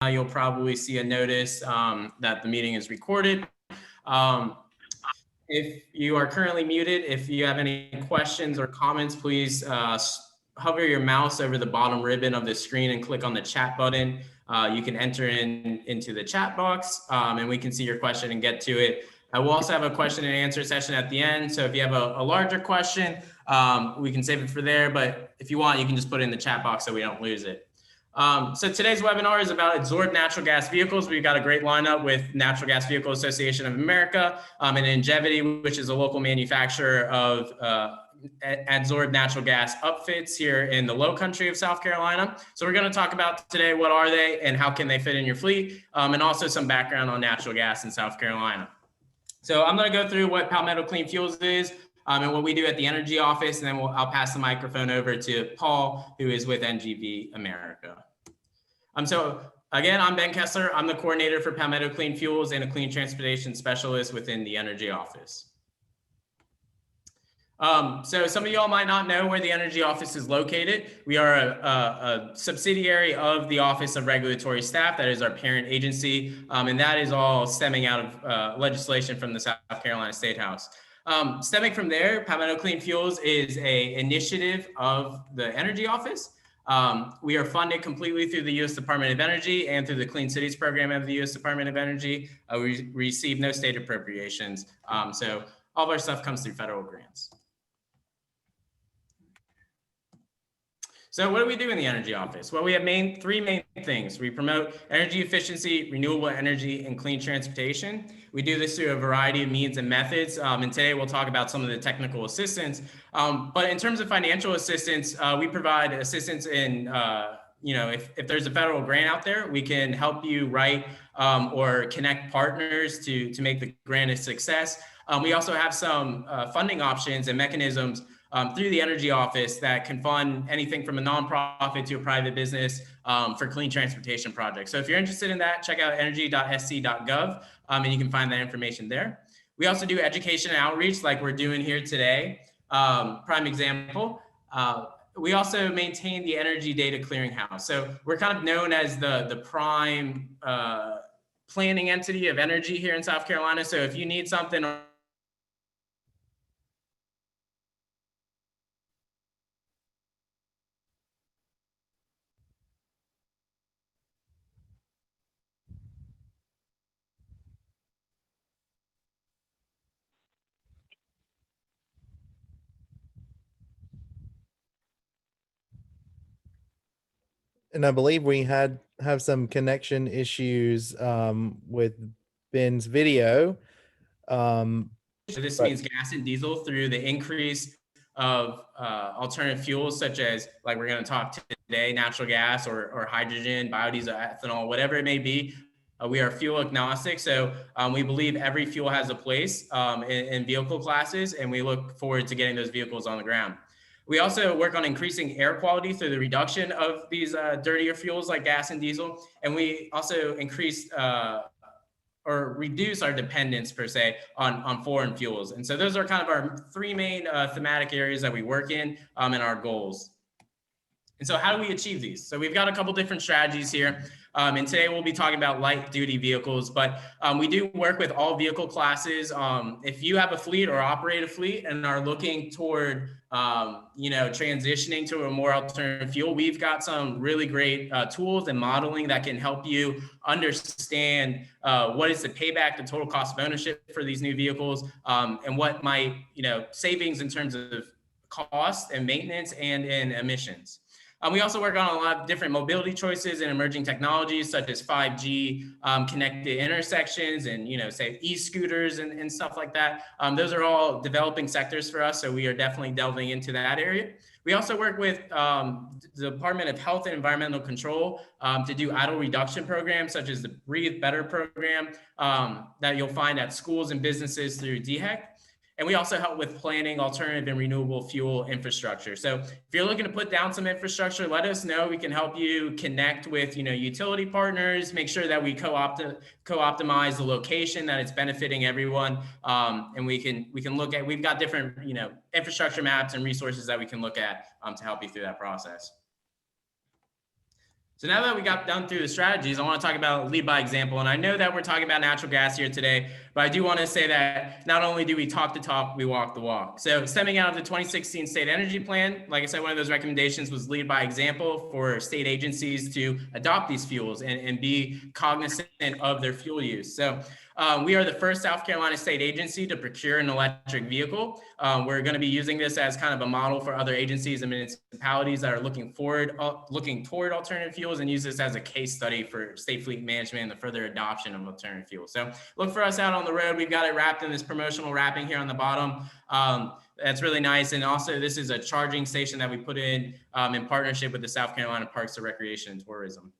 you'll probably see a notice that the meeting is recorded. Um, if you are currently muted, if you have any questions or comments, please hover your mouse over the bottom ribbon of the screen and click on the chat button. You can enter into the chat box and we can see your question and get to it. I will also have a question and answer session at the end. So if you have a larger question, we can save it for there. But if you want, you can just put it in the chat box so we don't lose it. So today's webinar is about adsorbed natural gas vehicles. We've got a great lineup with Natural Gas Vehicle Association of America and Ingevity, which is a local manufacturer of adsorbed natural gas upfits here in the low country of South Carolina. So we're going to talk about today, what are they and how can they fit in your fleet, and also some background on natural gas in South Carolina. So I'm going to go through what Palmetto Clean Fuels is and what we do at the Energy Office, and then I'll pass the microphone over to Paul, who is with NGVAmerica. So again, I'm Ben Kessler. I'm the coordinator for Palmetto Clean Fuels and a clean transportation specialist within the Energy Office. So some of y'all might not know where the Energy Office is located. We are a subsidiary of the Office of Regulatory Staff. That is our parent agency, and that is all stemming out of legislation from the South Carolina State House. Stemming from there, Palmetto Clean Fuels is an initiative of the Energy Office. We are funded completely through the U.S. Department of Energy and through the Clean Cities program of the U.S. Department of Energy. We receive no state appropriations. So all of our stuff comes through federal grants. So what do we do in the Energy Office? Well, we have three main things. We promote energy efficiency, renewable energy, and clean transportation. We do this through a variety of means and methods. And today we'll talk about some of the technical assistance. But in terms of financial assistance, we provide assistance in, if there's a federal grant out there, we can help you write or connect partners to make the grant a success. We also have some funding options and mechanisms through the Energy Office that can fund anything from a nonprofit to a private business for clean transportation projects. So if you're interested in that, check out energy.sc.gov and you can find that information there. We also do education and outreach like we're doing here today. Prime example. We also maintain the Energy Data Clearinghouse. So we're kind of known as the prime planning entity of energy here in South Carolina. So if you need something and I believe we have some connection issues with Ben's video. This means gas and diesel through the increase of alternative fuels, such as, like we're going to talk today, natural gas or hydrogen, biodiesel, ethanol, whatever it may be. We are fuel agnostic, so we believe every fuel has a place in vehicle classes, and we look forward to getting those vehicles on the ground. We also work on increasing air quality through the reduction of these dirtier fuels like gas and diesel. And we also increase or reduce our dependence, per se, on foreign fuels. And so those are kind of our three main thematic areas that we work in and our goals. And so how do we achieve these? So we've got a couple different strategies here. And today we'll be talking about light duty vehicles, but we do work with all vehicle classes. If you have a fleet or operate a fleet and are looking toward, transitioning to a more alternative fuel, we've got some really great tools and modeling that can help you understand what is the payback, the total cost of ownership for these new vehicles, and what might, savings in terms of cost and maintenance and in emissions. We also work on a lot of different mobility choices and emerging technologies such as 5G, connected intersections, and say e-scooters and stuff like that. Those are all developing sectors for us, so we are definitely delving into that area. We also work with the Department of Health and Environmental Control to do idle reduction programs such as the Breathe Better program that you'll find at schools and businesses through DHEC. And we also help with planning alternative and renewable fuel infrastructure. So if you're looking to put down some infrastructure, let us know. We can help you connect with, utility partners, make sure that we co-optimize the location, that it's benefiting everyone. And we can look at, we've got different, infrastructure maps and resources that we can look at to help you through that process. So now that we got done through the strategies, I want to talk about lead by example. And I know that we're talking about natural gas here today, but I do want to say that not only do we talk the talk, we walk the walk. So stemming out of the 2016 State Energy Plan, like I said, one of those recommendations was lead by example for state agencies to adopt these fuels and be cognizant of their fuel use. So we are the first South Carolina state agency to procure an electric vehicle. We're going to be using this as kind of a model for other agencies and municipalities that are looking toward alternative fuels, and use this as a case study for state fleet management and the further adoption of alternative fuels. So look for us out on the road. We've got it wrapped in this promotional wrapping here on the bottom. That's really nice. And also this is a charging station that we put in partnership with the South Carolina Parks and Recreation and Tourism.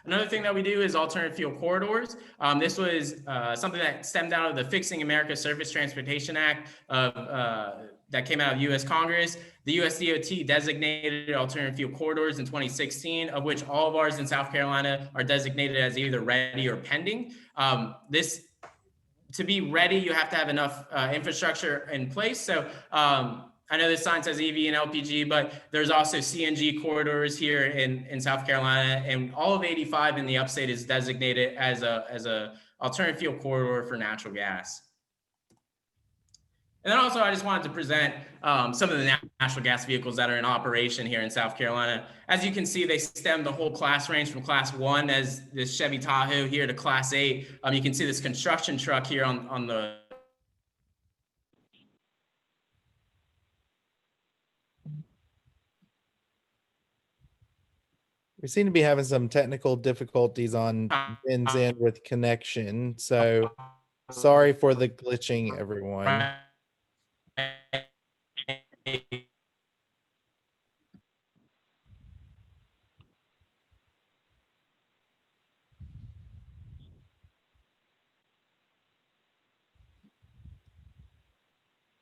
Another thing that we do is alternative fuel corridors. This was something that stemmed out of the Fixing America Surface Transportation Act that came out of U.S. Congress. The U.S. DOT designated alternative fuel corridors in 2016, of which all of ours in South Carolina are designated as either ready or pending. To be ready, you have to have enough infrastructure in place. So I know this sign says EV and LPG, but there's also CNG corridors here in South Carolina, and all of 85 in the upstate is designated as a alternative fuel corridor for natural gas. And then also, I just wanted to present some of the natural gas vehicles that are in operation here in South Carolina. As you can see, they stem the whole class range from class 1 as this Chevy Tahoe here to class 8. You can see this construction truck here on the We seem to be having some technical difficulties on Ben's end with connection. So sorry for the glitching, everyone.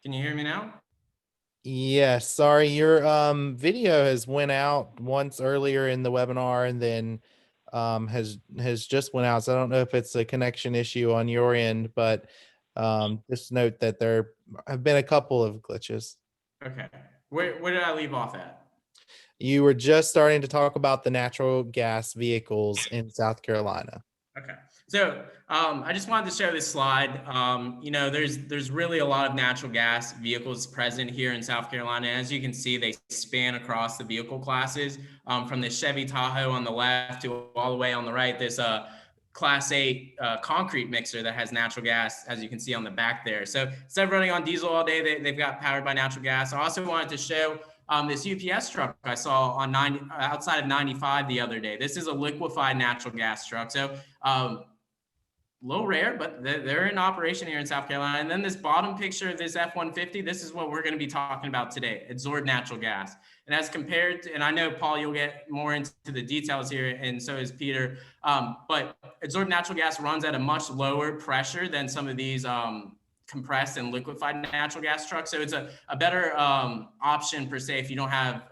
Can you hear me now? Yes, sorry, your video has went out once earlier in the webinar and then has just went out. So I don't know if it's a connection issue on your end, but just note that there have been a couple of glitches. Okay. Where did I leave off at? You were just starting to talk about the natural gas vehicles in South Carolina. Okay. So I just wanted to show this slide. You know, there's really a lot of natural gas vehicles present here in South Carolina. As you can see, they span across the vehicle classes from the Chevy Tahoe on the left to all the way on the right. This Class 8 concrete mixer that has natural gas, as you can see on the back there. So instead of running on diesel all day, they've got powered by natural gas. I also wanted to show this UPS truck I saw on outside of 95 the other day. This is a liquefied natural gas truck. So a little rare, but they're in operation here in South Carolina. And then this bottom picture of this F-150, this is what we're going to be talking about today, adsorbed natural gas. And as compared to, and I know, Paul, you'll get more into the details here, and so is Peter, but adsorbed natural gas runs at a much lower pressure than some of these compressed and liquefied natural gas trucks. So it's a better option per se if you don't have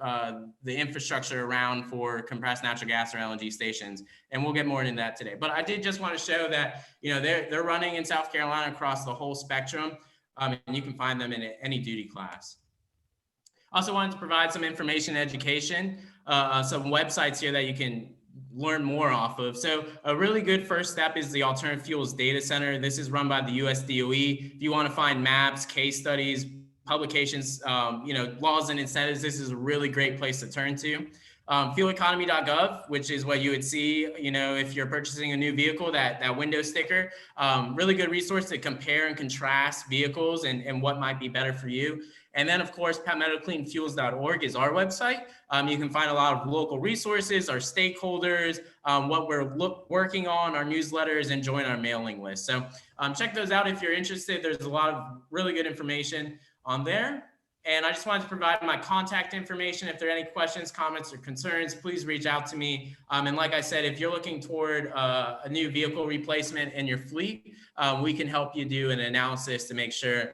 the infrastructure around for compressed natural gas or LNG stations. And we'll get more into that today. But I did just want to show that, you know, they're running in South Carolina across the whole spectrum, and you can find them in any duty class. Also wanted to provide some information and education, some websites here that you can learn more off of. So a really good first step is the Alternative Fuels Data Center. This is run by the US DOE. If you want to find maps, case studies, publications, you know, laws and incentives, this is a really great place to turn to. Fueleconomy.gov, which is what you would see, you know, if you're purchasing a new vehicle, that window sticker, really good resource to compare and contrast vehicles and what might be better for you. And then, of course, PalmettoCleanFuels.org is our website. You can find a lot of local resources, our stakeholders, what we're working on, our newsletters, and join our mailing list. So check those out if you're interested. There's a lot of really good information on there. And I just wanted to provide my contact information. If there are any questions, comments, or concerns, please reach out to me. And like I said, if you're looking toward a new vehicle replacement in your fleet, we can help you do an analysis to make sure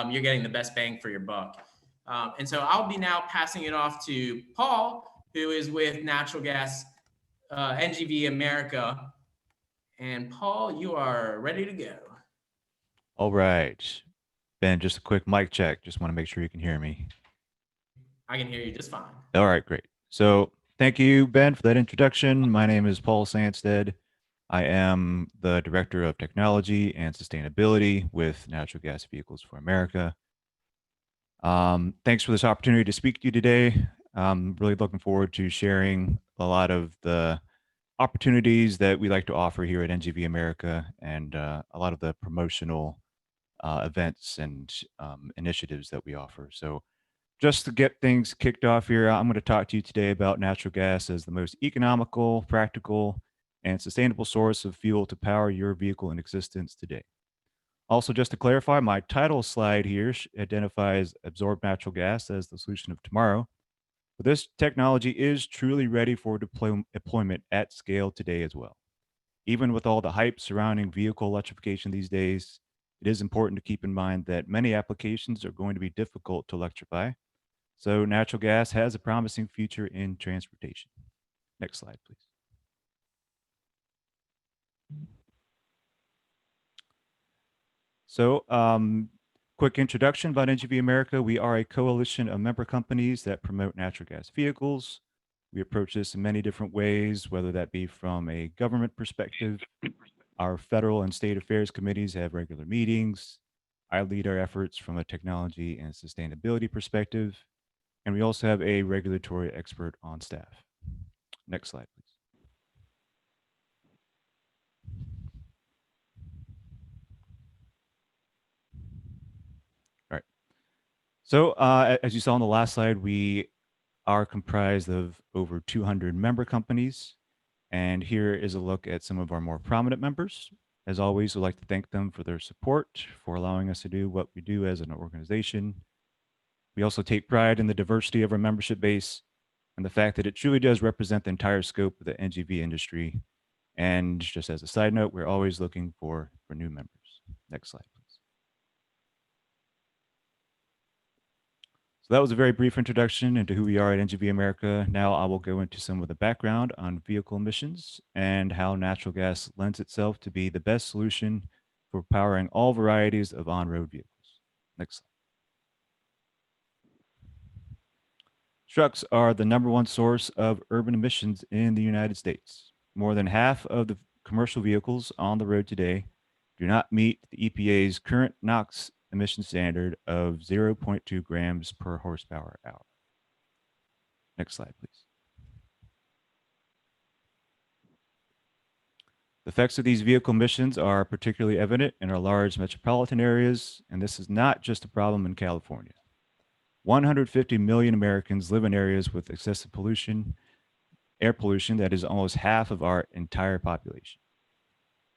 you're getting the best bang for your buck. And so I'll be now passing it off to Paul, who is with Natural Gas NGVAmerica. And Paul, you are ready to go. All right. Ben, just a quick mic check. Just want to make sure you can hear me. I can hear you just fine. All right, great. So Thank you, Ben, for that introduction. My name is Paul Sandsted. I am the Director of Technology and Sustainability with Natural Gas Vehicles for America. Thanks for this opportunity to speak to you today. I'm really looking forward to sharing a lot of the opportunities that we like to offer here at NGVAmerica and a lot of the promotional events and initiatives that we offer. So just to get things kicked off here, I'm going to talk to you today about natural gas as the most economical, practical, and sustainable source of fuel to power your vehicle in existence today. Also, just to clarify, my title slide here identifies absorbed natural gas as the solution of tomorrow. But this technology is truly ready for deployment at scale today as well. Even with all the hype surrounding vehicle electrification these days, it is important to keep in mind that many applications are going to be difficult to electrify. So natural gas has a promising future in transportation. Next slide, please. So quick introduction about NGVAmerica. We are a coalition of member companies that promote natural gas vehicles. We approach this in many different ways, whether that be from a government perspective. Our federal and state affairs committees have regular meetings. I lead our efforts from a technology and sustainability perspective. And we also have a regulatory expert on staff. Next slide, please. All right. So as you saw on the last slide, we are comprised of over 200 member companies. And here is a look at some of our more prominent members. As always, we'd like to thank them for their support, for allowing us to do what we do as an organization. We also take pride in the diversity of our membership base and the fact that it truly does represent the entire scope of the NGV industry. And just as a side note, we're always looking for new members. Next slide, please. So that was a very brief introduction into who we are at NGVAmerica. Now I will go into some of the background on vehicle emissions and how natural gas lends itself to be the best solution for powering all varieties of on-road vehicles. Next slide. Trucks are the #1 source of urban emissions in the United States. More than half of the commercial vehicles on the road today do not meet the EPA's current NOx emission standard of 0.2 grams per horsepower hour. Next slide, please. The effects of these vehicle emissions are particularly evident in our large metropolitan areas, and this is not just a problem in California. 150 million Americans live in areas with excessive pollution, air pollution that is almost half of our entire population.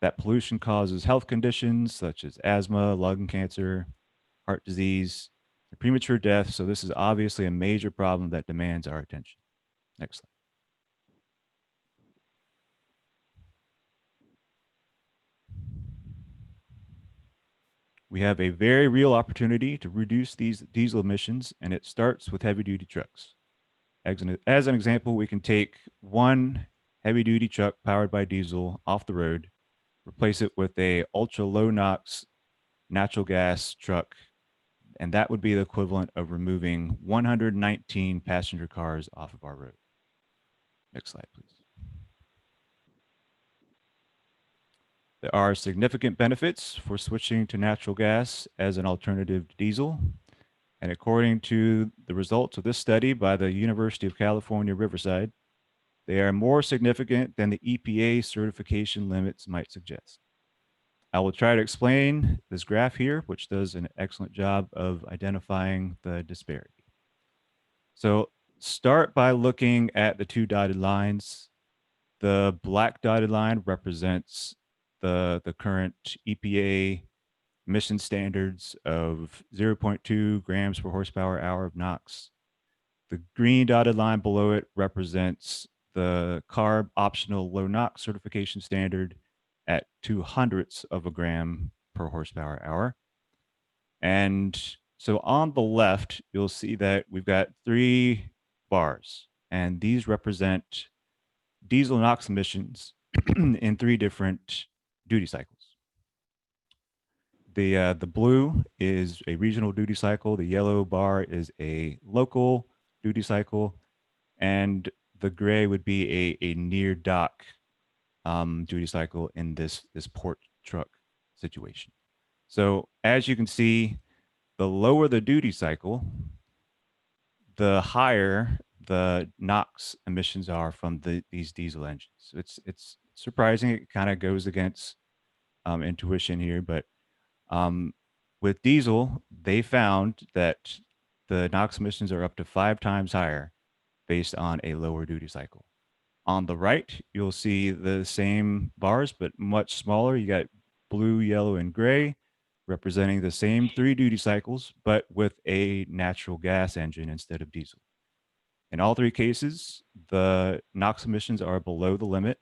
That pollution causes health conditions such as asthma, lung cancer, heart disease, and premature death. So this is obviously a major problem that demands our attention. Next slide. We have a very real opportunity to reduce these diesel emissions, and it starts with heavy-duty trucks. As an example, we can take one heavy-duty truck powered by diesel off the road, replace it with a ultra-low NOx natural gas truck, and that would be the equivalent of removing 119 passenger cars off of our road. Next slide, please. There are significant benefits for switching to natural gas as an alternative to diesel. And according to the results of this study by the University of California, Riverside, they are more significant than the EPA certification limits might suggest. I will try to explain this graph here, which does an excellent job of identifying the disparity. So start by looking at the two dotted lines. The black dotted line represents the current EPA emission standards of 0.2 grams per horsepower hour of NOx. The green dotted line below it represents the CARB optional low NOx certification standard at 0.02 of a gram per horsepower hour. And so on the left, you'll see that we've got 3 bars, and these represent diesel NOx emissions in 3 different duty cycles. The blue is a regional duty cycle. The yellow bar is a local duty cycle. And the gray would be a near dock duty cycle in this port truck situation. So as you can see, the lower the duty cycle, the higher the NOx emissions are from these diesel engines. It's surprising. It kind of goes against intuition here, but with diesel, they found that the NOx emissions are up to 5 times higher based on a lower duty cycle. On the right, you'll see the same bars, but much smaller. You got blue, yellow, and gray representing the same 3 duty cycles, but with a natural gas engine instead of diesel. In all 3 cases, the NOx emissions are below the limit.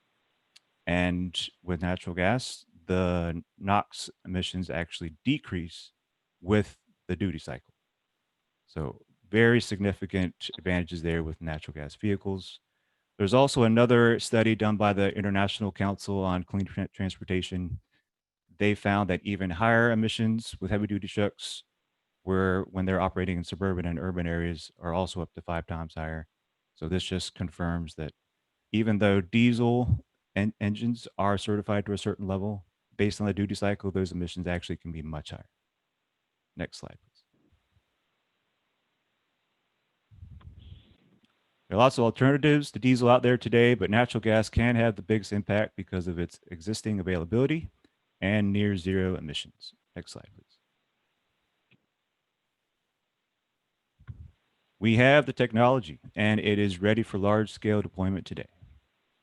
And with natural gas, the NOx emissions actually decrease with the duty cycle. So very significant advantages there with natural gas vehicles. There's also another study done by the International Council on Clean Transportation. They found that even higher emissions with heavy duty trucks when they're operating in suburban and urban areas are also up to 5 times higher. So this just confirms that even though diesel engines are certified to a certain level, based on the duty cycle, those emissions actually can be much higher. Next slide, please. There are lots of alternatives to diesel out there today, but natural gas can have the biggest impact because of its existing availability and near zero emissions. Next slide, please. We have the technology, and it is ready for large-scale deployment today.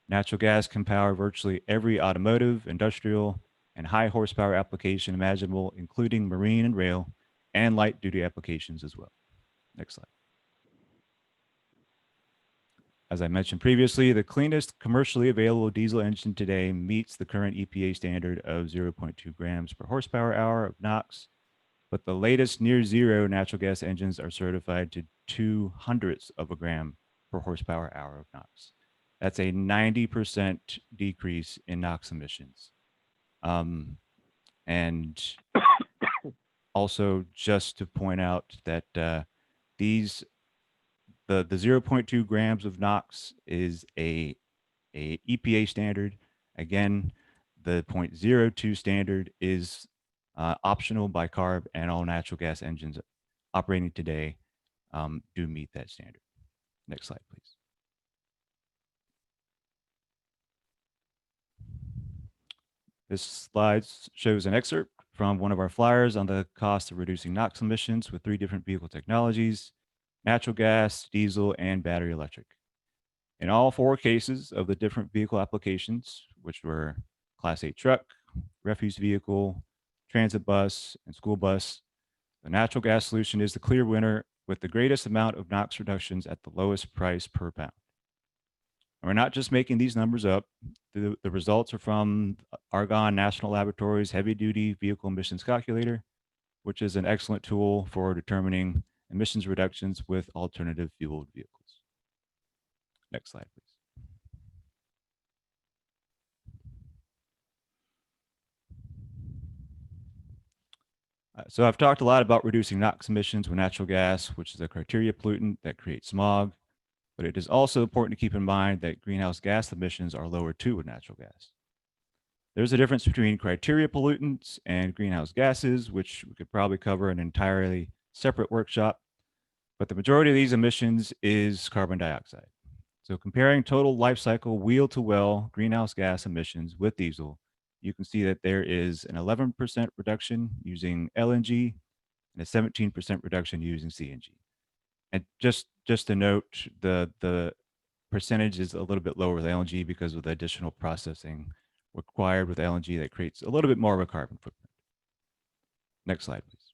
Natural gas can power virtually every automotive, industrial, and high horsepower application imaginable, including marine and rail, and light-duty applications as well. Next slide. As I mentioned previously, the cleanest commercially available diesel engine today meets the current EPA standard of 0.2 grams per horsepower hour of NOx, but the latest near zero natural gas engines are certified to 0.02 of a gram per horsepower hour of NOx. That's a 90% decrease in NOx emissions. And also just to point out that the 0.2 grams of NOx is a EPA standard. Again, the 0.02 standard is optional by CARB, and all natural gas engines operating today do meet that standard. Next slide, please. This slide shows an excerpt from one of our flyers on the cost of reducing NOx emissions with 3 different vehicle technologies: natural gas, diesel, and battery electric. In all 4 cases of the different vehicle applications, which were Class 8 truck, refuse vehicle, transit bus, and school bus, the natural gas solution is the clear winner with the greatest amount of NOx reductions at the lowest price per pound. And we're not just making these numbers up. The results are from Argonne National Laboratory's Heavy Duty Vehicle Emissions Calculator, which is an excellent tool for determining emissions reductions with alternative fueled vehicles. Next slide, please. So I've talked a lot about reducing NOx emissions with natural gas, which is a criteria pollutant that creates smog, but it is also important to keep in mind that greenhouse gas emissions are lower too with natural gas. There's a difference between criteria pollutants and greenhouse gases, which we could probably cover in an entirely separate workshop, but the majority of these emissions is carbon dioxide. So comparing total life cycle wheel to well greenhouse gas emissions with diesel, you can see that there is an 11% reduction using LNG and a 17% reduction using CNG. And just to note, the percentage is a little bit lower with LNG because of the additional processing required with LNG that creates a little bit more of a carbon footprint. Next slide, please.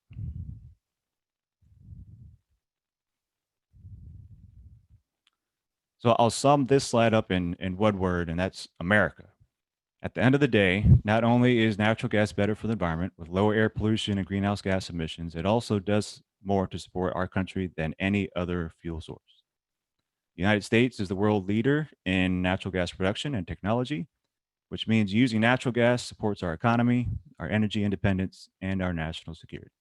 So I'll sum this slide up in one word, and that's America. At the end of the day, not only is natural gas better for the environment with lower air pollution and greenhouse gas emissions, it also does more to support our country than any other fuel source. The United States is the world leader in natural gas production and technology, which means using natural gas supports our economy, our energy independence, and our national security.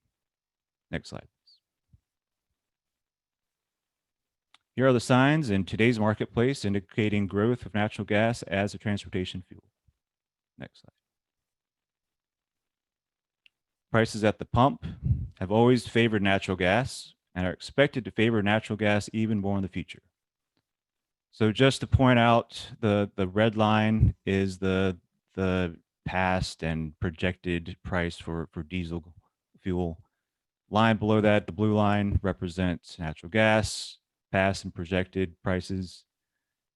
Next slide. Here are the signs in today's marketplace indicating growth of natural gas as a transportation fuel. Next slide. Prices at the pump have always favored natural gas and are expected to favor natural gas even more in the future. So just to point out, the red line is the past and projected price for diesel fuel. Line below that, the blue line, represents natural gas, past and projected prices.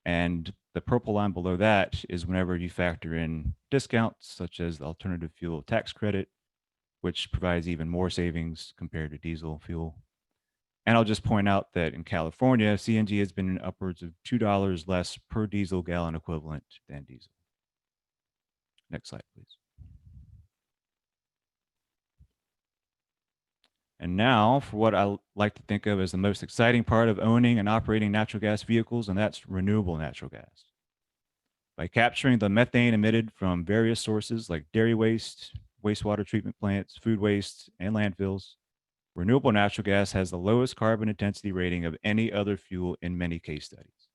And the purple line below that is whenever you factor in discounts, such as the alternative fuel tax credit, which provides even more savings compared to diesel fuel. And I'll just point out that in California, CNG has been upwards of $2 less per diesel gallon equivalent than diesel. Next slide, please. And now for what I like to think of as the most exciting part of owning and operating natural gas vehicles, and that's renewable natural gas. By capturing the methane emitted from various sources like dairy waste, wastewater treatment plants, food waste, and landfills, renewable natural gas has the lowest carbon intensity rating of any other fuel in many case studies.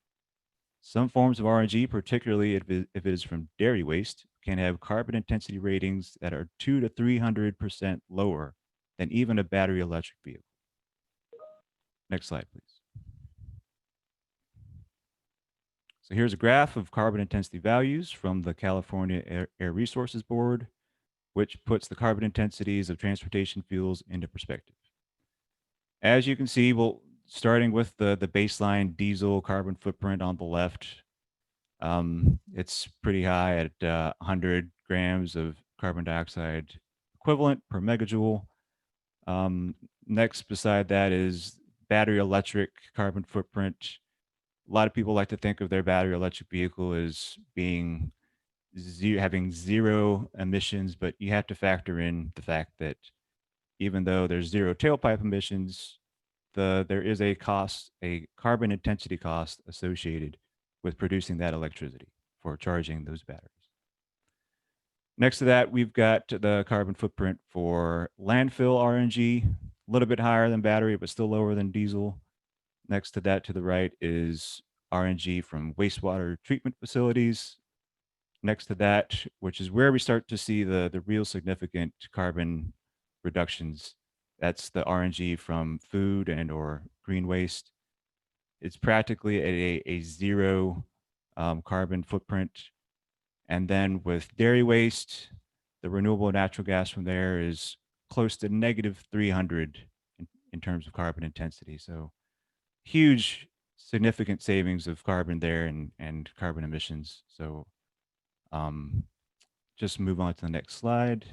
Some forms of RNG, particularly if it is from dairy waste, can have carbon intensity ratings that are 200 to 300% lower than even a battery electric vehicle. Next slide, please. So here's a graph of carbon intensity values from the California Air Resources Board, which puts the carbon intensities of transportation fuels into perspective. As you can see, well, starting with the baseline diesel carbon footprint on the left, it's pretty high at 100 grams of carbon dioxide equivalent per megajoule. Next beside that is battery electric carbon footprint. A lot of people like to think of their battery electric vehicle as being having zero emissions, but you have to factor in the fact that even though there's zero tailpipe emissions, there is a carbon intensity cost associated with producing that electricity for charging those batteries. Next to that, we've got the carbon footprint for landfill RNG, a little bit higher than battery, but still lower than diesel. Next to that, to the right, is RNG from wastewater treatment facilities. Next to that, which is where we start to see the real significant carbon reductions, that's the RNG from food and or green waste. It's practically a zero carbon footprint. And then with dairy waste, the renewable natural gas from there is close to negative 300 in terms of carbon intensity. So huge, significant savings of carbon there and carbon emissions. So just move on to the next slide.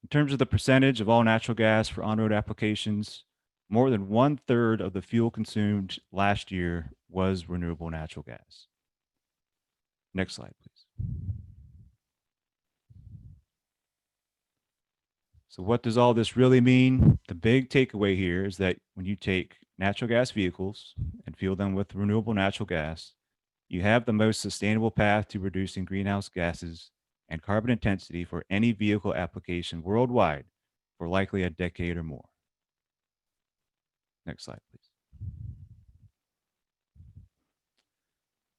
In terms of the percentage of all natural gas for on-road applications, more than 1/3 of the fuel consumed last year was renewable natural gas. Next slide, please. So what does all this really mean? The big takeaway here is that when you take natural gas vehicles and fuel them with renewable natural gas, you have the most sustainable path to reducing greenhouse gases and carbon intensity for any vehicle application worldwide for likely a decade or more. Next slide, please.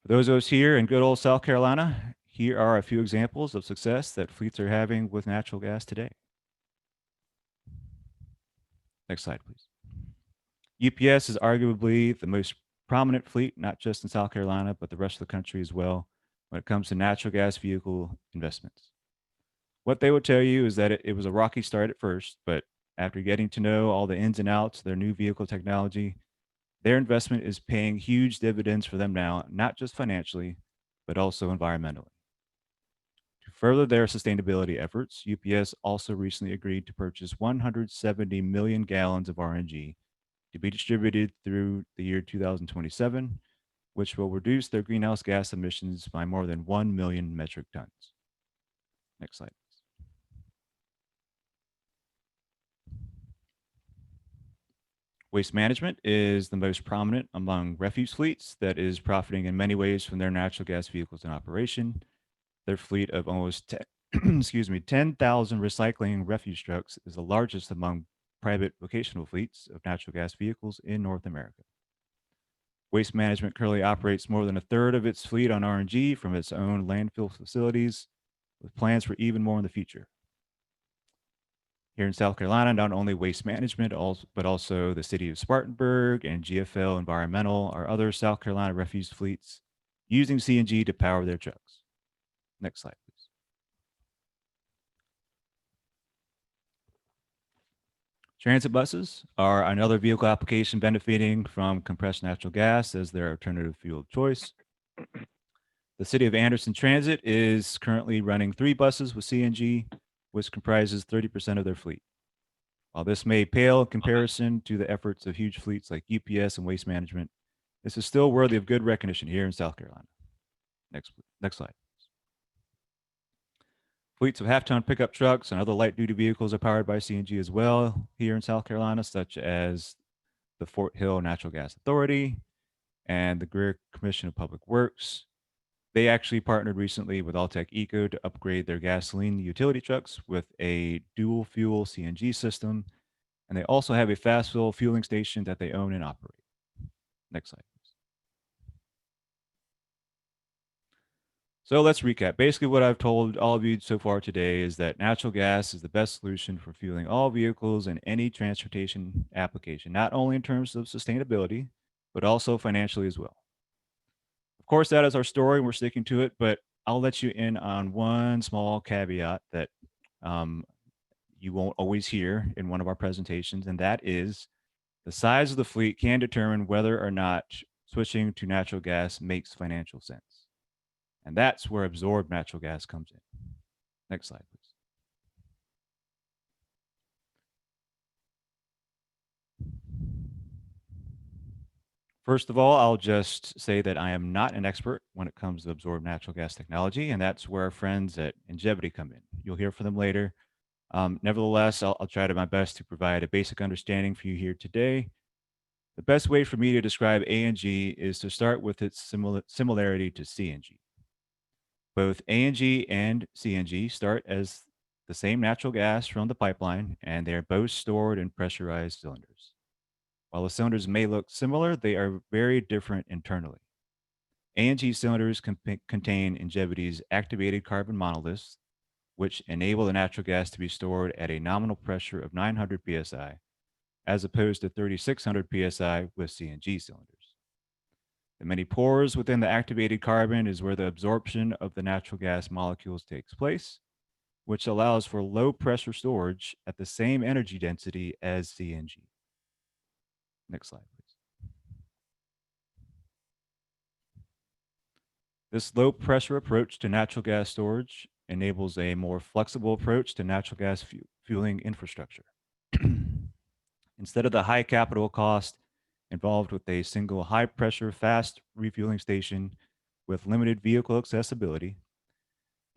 For those of us here in good old South Carolina, here are a few examples of success that fleets are having with natural gas today. Next slide, please. UPS is arguably the most prominent fleet, not just in South Carolina, but the rest of the country as well, when it comes to natural gas vehicle investments. What they would tell you is that it was a rocky start at first, but after getting to know all the ins and outs of their new vehicle technology, their investment is paying huge dividends for them now, not just financially, but also environmentally. To further their sustainability efforts, UPS also recently agreed to purchase 170 million gallons of RNG to be distributed through the year 2027, which will reduce their greenhouse gas emissions by more than 1 million metric tons. Next slide. Waste management is the most prominent among refuse fleets that is profiting in many ways from their natural gas vehicles in operation. Their fleet of almost 10,000 recycling refuse trucks is the largest among private vocational fleets of natural gas vehicles in North America. Waste Management currently operates more than a third of its fleet on RNG from its own landfill facilities, with plans for even more in the future. Here in South Carolina, not only Waste Management, but also the city of Spartanburg and GFL Environmental are other South Carolina refuse fleets using CNG to power their trucks. Next slide, please. Transit buses are another vehicle application benefiting from compressed natural gas as their alternative fuel of choice. The city of Anderson Transit is currently running 3 buses with CNG, which comprises 30% of their fleet. While this may pale in comparison to the efforts of huge fleets like UPS and Waste Management, this is still worthy of good recognition here in South Carolina. Next slide. Fleets of half-ton pickup trucks and other light-duty vehicles are powered by CNG as well here in South Carolina, such as the Fort Hill Natural Gas Authority and the Greer Commission of Public Works. They actually partnered recently with Alltech Eco to upgrade their gasoline utility trucks with a dual fuel CNG system. And they also have a fast fuel fueling station that they own and operate. Next slide, please. So let's recap. Basically, what I've told all of you so far today is that natural gas is the best solution for fueling all vehicles in any transportation application, not only in terms of sustainability, but also financially as well. Of course, that is our story, and we're sticking to it, but I'll let you in on one small caveat that you won't always hear in one of our presentations, and that is the size of the fleet can determine whether or not switching to natural gas makes financial sense. And that's where absorbed natural gas comes in. Next slide, please. First of all, I'll just say that I am not an expert when it comes to absorbed natural gas technology, and that's where our friends at Ingevity come in. You'll hear from them later. Nevertheless, I'll try to my best to provide a basic understanding for you here today. The best way for me to describe ANG is to start with its similarity to CNG. Both ANG and CNG start as the same natural gas from the pipeline, and they are both stored in pressurized cylinders. While the cylinders may look similar, they are very different internally. ANG cylinders contain Ingevity's activated carbon monoliths, which enable the natural gas to be stored at a nominal pressure of 900 psi, as opposed to 3,600 psi with CNG cylinders. The many pores within the activated carbon is where the absorption of the natural gas molecules takes place, which allows for low pressure storage at the same energy density as CNG. Next slide, please. This low pressure approach to natural gas storage enables a more flexible approach to natural gas fueling infrastructure. Instead of the high capital cost involved with a single high pressure fast refueling station with limited vehicle accessibility,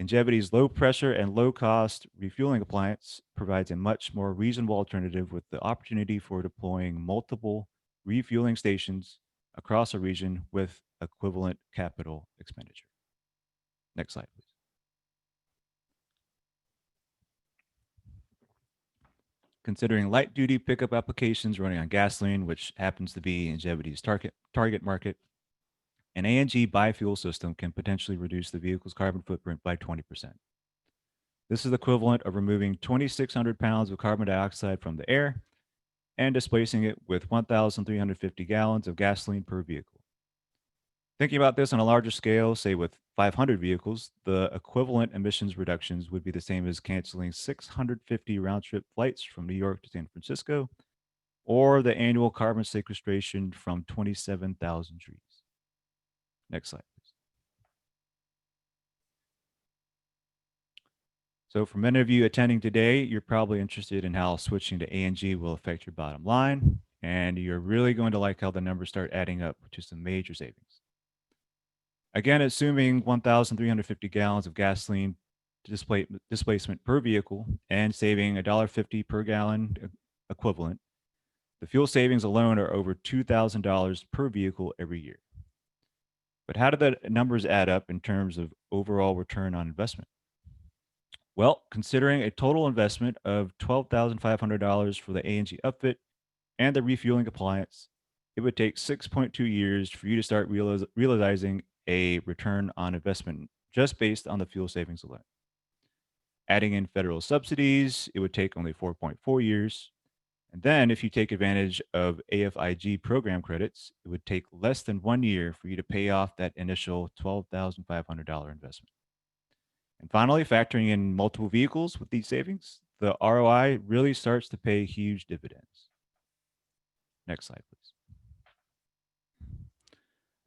Ingevity's low pressure and low cost refueling appliance provides a much more reasonable alternative with the opportunity for deploying multiple refueling stations across a region with equivalent capital expenditure. Next slide, please. Considering light duty pickup applications running on gasoline, which happens to be Ingevity's target market, an ANG biofuel system can potentially reduce the vehicle's carbon footprint by 20%. This is the equivalent of removing 2,600 pounds of carbon dioxide from the air and displacing it with 1,350 gallons of gasoline per vehicle. Thinking about this on a larger scale, say with 500 vehicles, the equivalent emissions reductions would be the same as canceling 650 round-trip flights from New York to San Francisco, or the annual carbon sequestration from 27,000 trees. Next slide, please. So for many of you attending today, you're probably interested in how switching to ANG will affect your bottom line, and you're really going to like how the numbers start adding up to some major savings. Again, assuming 1,350 gallons of gasoline displacement per vehicle and saving $1.50 per gallon equivalent, the fuel savings alone are over $2,000 per vehicle every year. But how do the numbers add up in terms of overall return on investment? Well, considering a total investment of $12,500 for the A&G upfit and the refueling compliance, it would take 6.2 years for you to start realizing a return on investment just based on the fuel savings alone. Adding in federal subsidies, it would take only 4.4 years. And then if you take advantage of AFIG program credits, it would take less than 1 year for you to pay off that initial $12,500 investment. And finally, factoring in multiple vehicles with these savings, the ROI really starts to pay huge dividends. Next slide, please.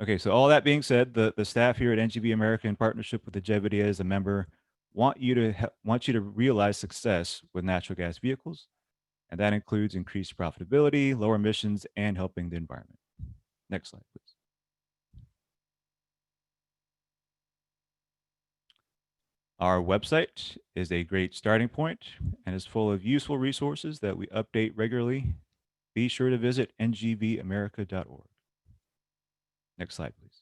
Okay, so all that being said, the staff here at NGVAmerica, in partnership with Ingevity as a member, want you to realize success with natural gas vehicles, and that includes increased profitability, lower emissions, and helping the environment. Next slide, please. Our website is a great starting point and is full of useful resources that we update regularly. Be sure to visit ngvamerica.org. Next slide, please.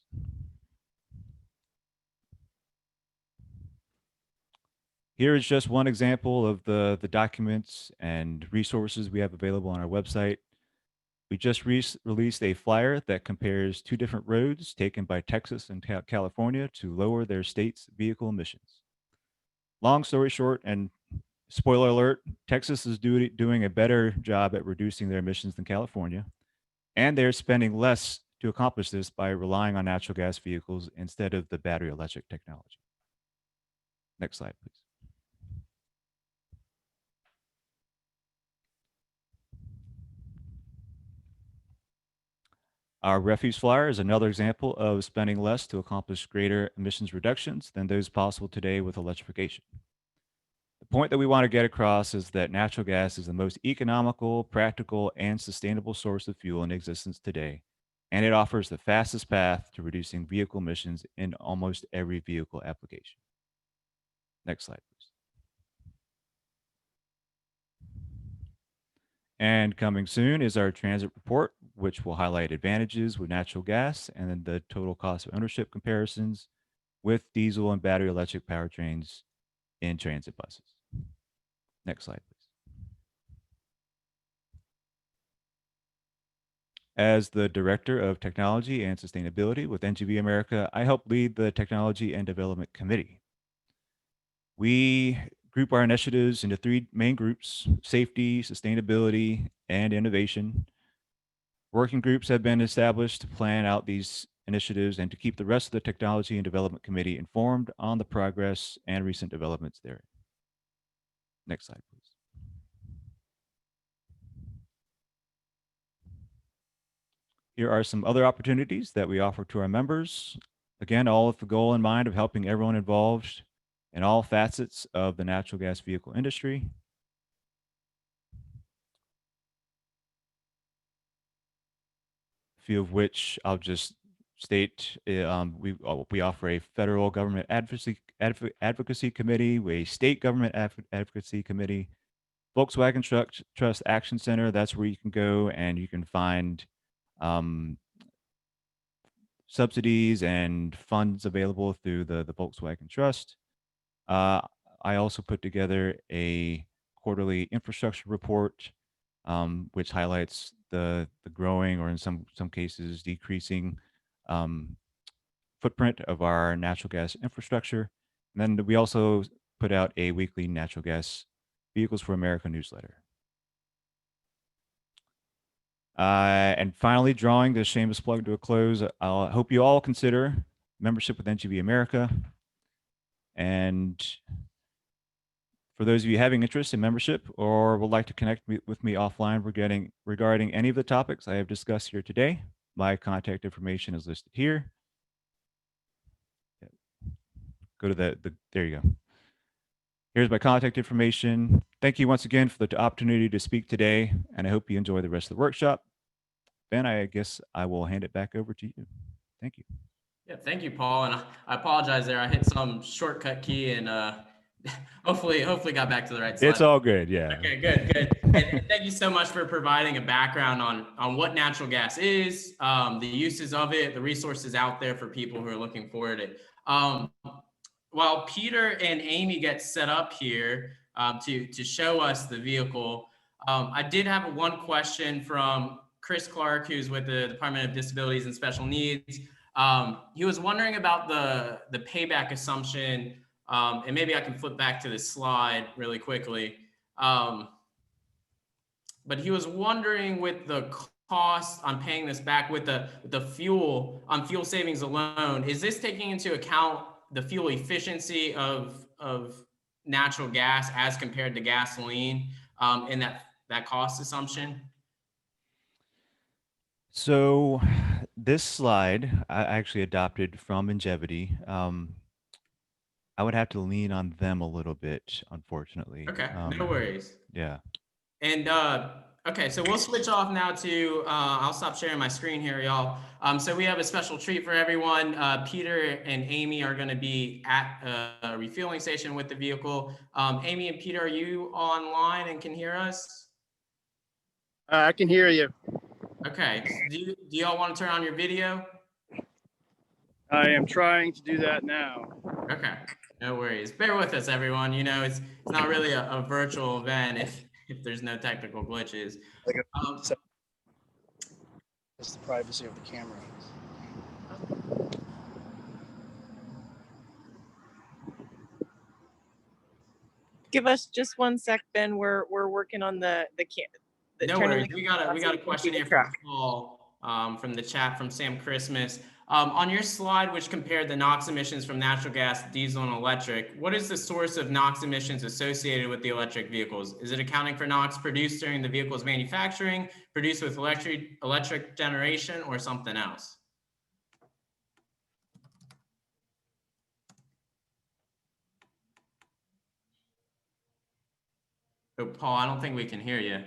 Here is just one example of the documents and resources we have available on our website. We just released a flyer that compares 2 different roads taken by Texas and California to lower their state's vehicle emissions. Long story short, and spoiler alert, Texas is doing a better job at reducing their emissions than California, and they're spending less to accomplish this by relying on natural gas vehicles instead of the battery electric technology. Next slide, please. Our refuse flyer is another example of spending less to accomplish greater emissions reductions than those possible today with electrification. The point that we want to get across is that natural gas is the most economical, practical, and sustainable source of fuel in existence today, and it offers the fastest path to reducing vehicle emissions in almost every vehicle application. Next slide, please. And coming soon is our transit report, which will highlight advantages with natural gas and then the total cost of ownership comparisons with diesel and battery electric powertrains in transit buses. Next slide, please. As the Director of Technology and Sustainability with NGVAmerica, I help lead the Technology and Development Committee. We group our initiatives into 3 main groups: safety, sustainability, and innovation. Working groups have been established to plan out these initiatives and to keep the rest of the Technology and Development Committee informed on the progress and recent developments there. Next slide, please. Here are some other opportunities that we offer to our members. Again, all with the goal in mind of helping everyone involved in all facets of the natural gas vehicle industry. A few of which I'll just state. We offer a federal government advocacy committee, a state government advocacy committee, Volkswagen Trust Action Center. That's where you can go and you can find subsidies and funds available through the Volkswagen Trust. I also put together a quarterly infrastructure report, which highlights the growing, or in some cases decreasing, footprint of our natural gas infrastructure. And then we also put out a weekly natural gas Vehicles for America newsletter. And finally, drawing this shameless plug to a close, I hope you all consider membership with NGVAmerica. And for those of you having interest in membership or would like to connect with me offline regarding any of the topics I have discussed here today, my contact information is listed here. Go to there you go. Here's my contact information. Thank you once again for the opportunity to speak today, and I hope you enjoy the rest of the workshop. Ben, I guess I will hand it back over to you. Thank you. Yeah, thank you, Paul. And I apologize there. I hit some shortcut key and hopefully got back to the right slide. It's all good, yeah. Okay, good. And thank you so much for providing a background on what natural gas is, the uses of it, the resources out there for people who are looking for it. while Peter and Amy get set up here to show us the vehicle, I did have one question from Chris Clark, who's with the Department of Disabilities and Special Needs. He was wondering about the payback assumption, and maybe I can flip back to the slide really quickly. But he was wondering with the cost on paying this back with the fuel on fuel savings alone, is this taking into account the fuel efficiency of natural gas as compared to gasoline in that cost assumption? So this slide I actually adopted from Ingevity. I would have to lean on them a little bit, unfortunately. Okay, no worries. Yeah. And okay, so we'll switch off now to, I'll stop sharing my screen here, y'all. So we have a special treat for everyone. Peter and Amy are gonna be at a refueling station with the vehicle. Amy and Peter, are you online and can hear us? I can hear you. Okay, do y'all wanna turn on your video? I am trying to do that now. Okay, no worries. Bear with us, everyone. You know, it's not really a virtual event if there's no technical glitches. It's the privacy of the camera. Give us just 1 sec, Ben. We're working on the No worries. We got a question here from Paul from the chat from Sam Christmas. On your slide, which compared the NOx emissions from natural gas, diesel, and electric, what is the source of NOx emissions associated with the electric vehicles? Is it accounting for NOx produced during the vehicle's manufacturing, produced with electric generation, or something else? Oh, Paul, I don't think we can hear you.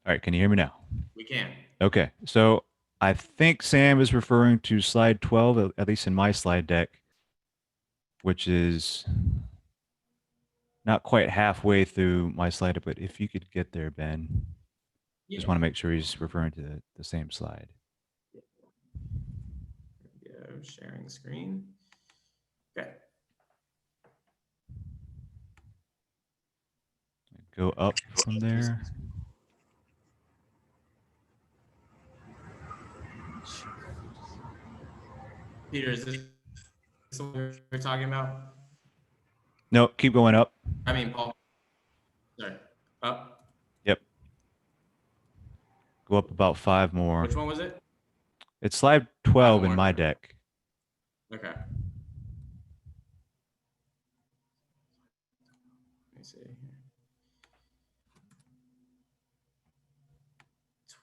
All right, can you hear me now? We can. Okay, so I think Sam is referring to slide 12, at least in my slide deck, which is not quite halfway through my slide, but if you could get there, Ben. Yeah. Just want to make sure he's referring to the same slide. Go, sharing screen. Okay. Go up from there. Peter, is this what we're talking about? No, keep going up. I mean, Paul. Sorry. Up. Yep. Go up about 5 more. Which one was it? It's slide 12 in more. my deck. Okay. Let me see here.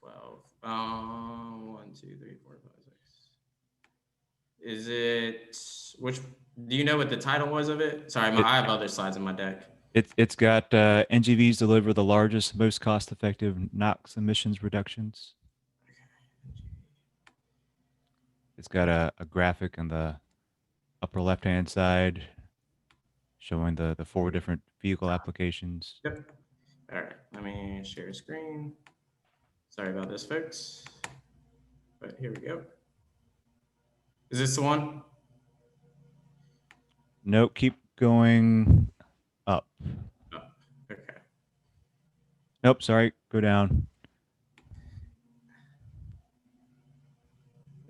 12. 1, 2, 3, 4, 5, 6. Is it which? Do you know what the title was of it? Sorry, I have other slides in my deck. It's got NGVs deliver the largest, most cost-effective NOx emissions reductions. It's got a graphic on the upper left-hand side showing the 4 different vehicle applications. Yep. All right, let me share screen. Sorry about this, folks. But here we go. Is this the one? Nope, keep going up. Oh, okay. Nope, sorry, go down.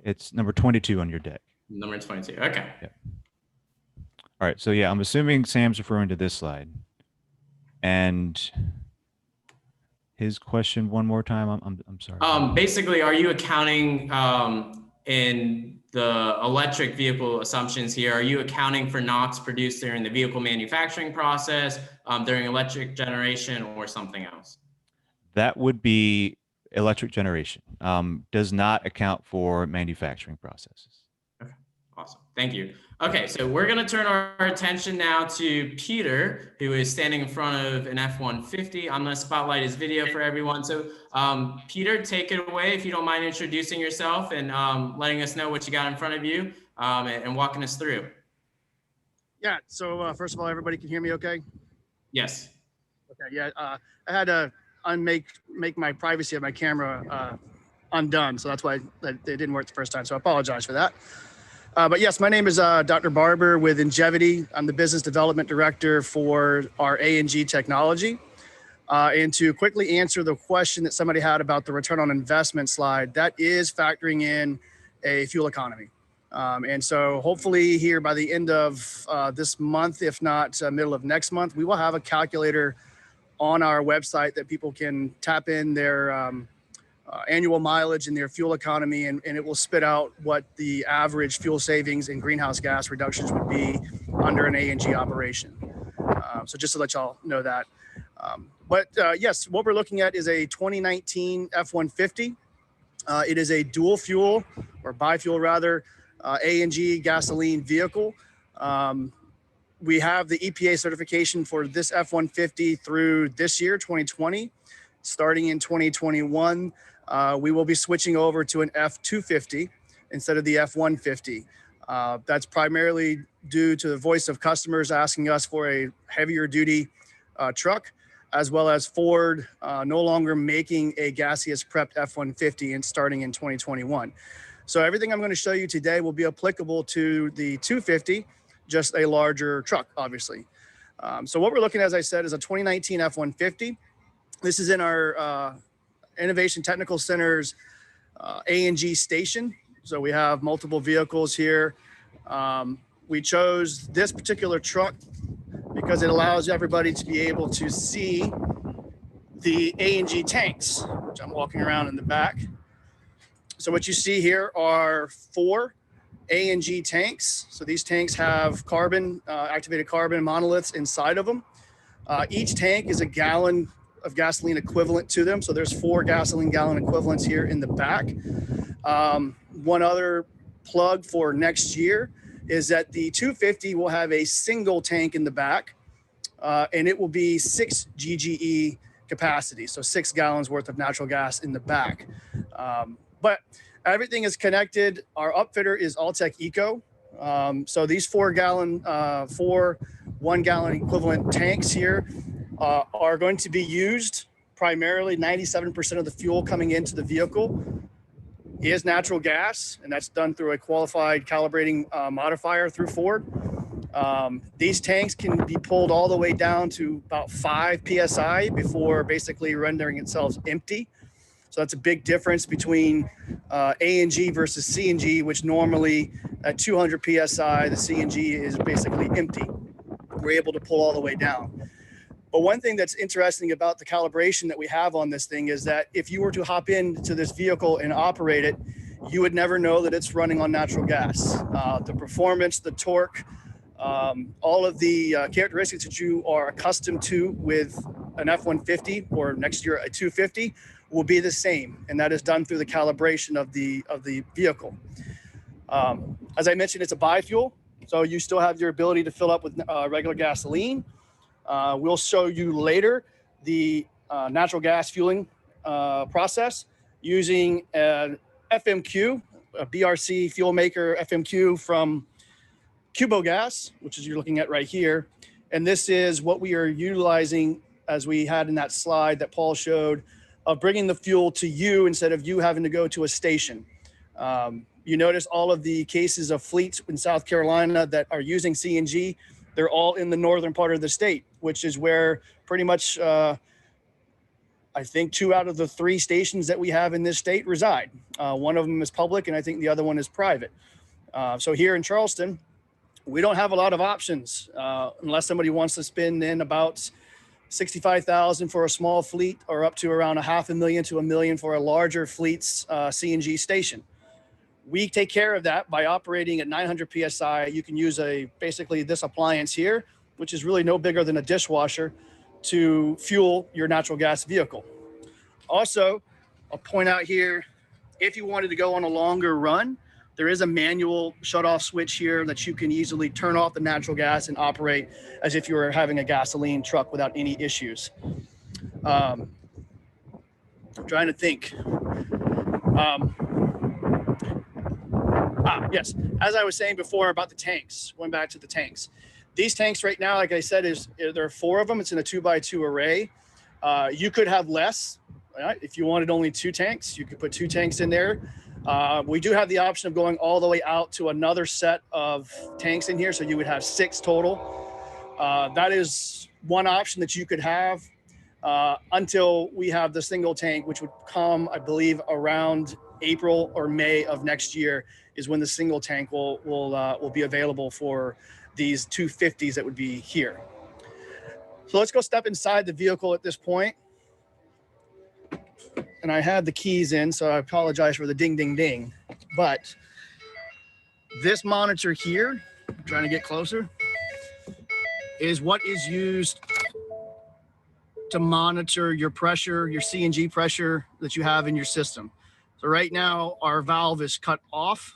It's number 22 on your deck. Number 22. Okay. Yep. All right, so yeah, I'm assuming Sam's referring to this slide. And his question one more time. I'm sorry. Basically, are you accounting in the electric vehicle assumptions here? Are you accounting for NOx produced during the vehicle manufacturing process, during electric generation, or something else? That would be electric generation. Does not account for manufacturing processes. Okay, awesome. Thank you. Okay, so we're going to turn our attention now to Peter, who is standing in front of an F-150. I'm going to spotlight his video for everyone. So Peter, take it away if you don't mind introducing yourself and letting us know what you got in front of you and walking us through. Yeah, so first of all, everybody can hear me okay? Yes. Okay, yeah, I had to make my privacy of my camera undone, so that's why they didn't work the first time, so I apologize for that. But yes, my name is Dr. Barber with Ingevity. I'm the business development director for our A&G technology. And to quickly answer the question that somebody had about the return on investment slide, that is factoring in a fuel economy. And so hopefully here by the end of this month, if not middle of next month, we will have a calculator on our website that people can tap in their annual mileage and their fuel economy, and it will spit out what the average fuel savings and greenhouse gas reductions would be under an A&G operation. So just to let y'all know that. But yes, what we're looking at is a 2019 F-150. It is a dual fuel or biofuel rather, A&G gasoline vehicle. We have the EPA certification for this F-150 through this year, 2020. Starting in 2021, we will be switching over to an F-250 instead of the F-150. That's primarily due to the voice of customers asking us for a heavier duty truck, as well as Ford no longer making a gaseous prepped F-150 and starting in 2021. So everything I'm going to show you today will be applicable to the 250, just a larger truck, obviously. So what we're looking at, as I said, is a 2019 F-150. This is in our Innovation Technical Center's A&G station. So we have multiple vehicles here. We chose this particular truck because it allows everybody to be able to see the A&G tanks, which I'm walking around in the back. So what you see here are 4 A&G tanks. So these tanks have carbon, activated carbon monoliths inside of them. Each tank is a gallon of gasoline equivalent to them. So there's 4 gasoline gallon equivalents here in the back. One other plug for next year is that the 250 will have a single tank in the back, and it will be 6 GGE capacity. So 6 gallons worth of natural gas in the back. But everything is connected. Our upfitter is Alltech Eco. So these 4 1 gallon equivalent tanks here are going to be used primarily. 97% of the fuel coming into the vehicle is natural gas, and that's done through a qualified calibrating modifier through Ford. These tanks can be pulled all the way down to about 5 PSI before basically rendering itself empty. So that's a big difference between A&G versus CNG, which normally at 200 PSI, the CNG is basically empty. We're able to pull all the way down. But one thing that's interesting about the calibration that we have on this thing is that if you were to hop into this vehicle and operate it, you would never know that it's running on natural gas. The performance, the torque, all of the characteristics that you are accustomed to with an F-150 or next year a 250 will be the same, and that is done through the calibration of the vehicle. As I mentioned, it's a biofuel, so you still have your ability to fill up with regular gasoline. We'll show you later the natural gas fueling process using an FMQ, a BRC fuel maker FMQ from Cubo Gas, which is you're looking at right here. And this is what we are utilizing, as we had in that slide that Paul showed, of bringing the fuel to you instead of you having to go to a station. You notice all of the cases of fleets in South Carolina that are using CNG, they're all in the northern part of the state, which is where pretty much, I think 2 out of the 3 stations that we have in this state reside. One of them is public, and I think the other one is private. So here in Charleston, we don't have a lot of options unless somebody wants to spend in about $65,000 for a small fleet, or up to around $500,000 to $1 million for a larger fleet's CNG station. We take care of that by operating at 900 PSI. You can use basically this appliance here, which is really no bigger than a dishwasher, to fuel your natural gas vehicle. Also, I'll point out here, if you wanted to go on a longer run, there is a manual shut-off switch here that you can easily turn off the natural gas and operate as if you were having a gasoline truck without any issues. I'm trying to think. Yes, as I was saying before about the tanks, going back to the tanks. These tanks right now, like I said, there are 4 of them. It's in a 2x2 array. You could have less. Right? If you wanted only 2 tanks, you could put 2 tanks in there. We do have the option of going all the way out to another set of tanks in here. So you would have 6 total. That is one option that you could have until we have the single tank, which would come, I believe, around April or May of next year is when the single tank will be available for these 250s that would be here. So let's go step inside the vehicle at this point. And I had the keys in, so I apologize for the ding, ding, ding. But this monitor here, I'm trying to get closer, is what is used to monitor your pressure, your CNG pressure that you have in your system. So right now, our valve is cut off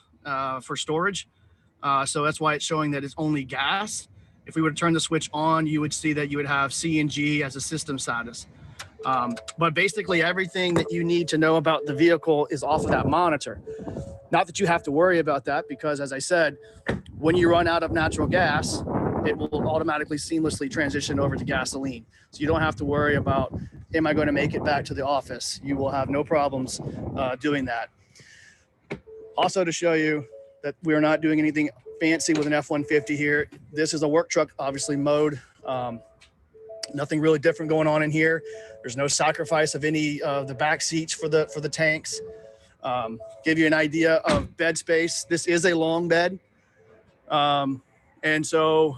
for storage. So that's why it's showing that it's only gas. If we were to turn the switch on, you would see that you would have CNG as a system status. But basically everything that you need to know about the vehicle is off of that monitor. Not that you have to worry about that, because as I said, when you run out of natural gas, it will automatically seamlessly transition over to gasoline. So you don't have to worry about, am I going to make it back to the office? You will have no problems doing that. Also, to show you that we are not doing anything fancy with an F-150 here. This is a work truck, obviously mode. Nothing really different going on in here. There's no sacrifice of any of the back seats for the tanks. Give you an idea of bed space. This is a long bed. And so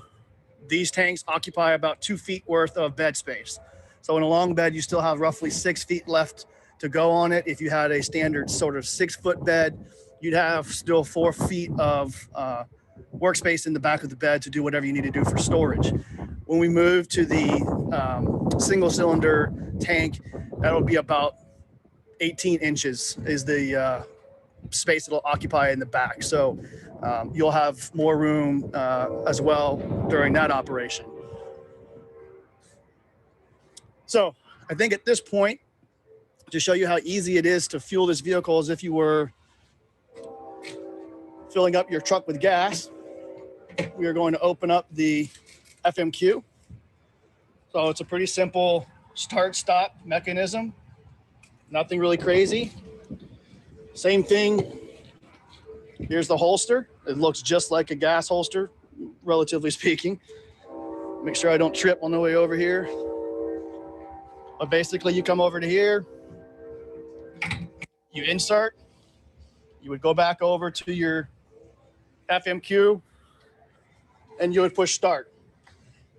these tanks occupy about 2 feet worth of bed space. So in a long bed, you still have roughly 6 feet left to go on it. If you had a standard sort of 6-foot bed, you'd have still 4 feet of workspace in the back of the bed to do whatever you need to do for storage. When we move to the single cylinder tank, that'll be about 18 inches is the space it'll occupy in the back. So you'll have more room as well during that operation. So I think at this point, to show you how easy it is to fuel this vehicle as if you were filling up your truck with gas, we are going to open up the FMQ. So it's a pretty simple start-stop mechanism. Nothing really crazy. Same thing. Here's the holster. It looks just like a gas holster, relatively speaking. Make sure I don't trip on the way over here. But basically, you come over to here, you insert, you would go back over to your FMQ, and you would push start.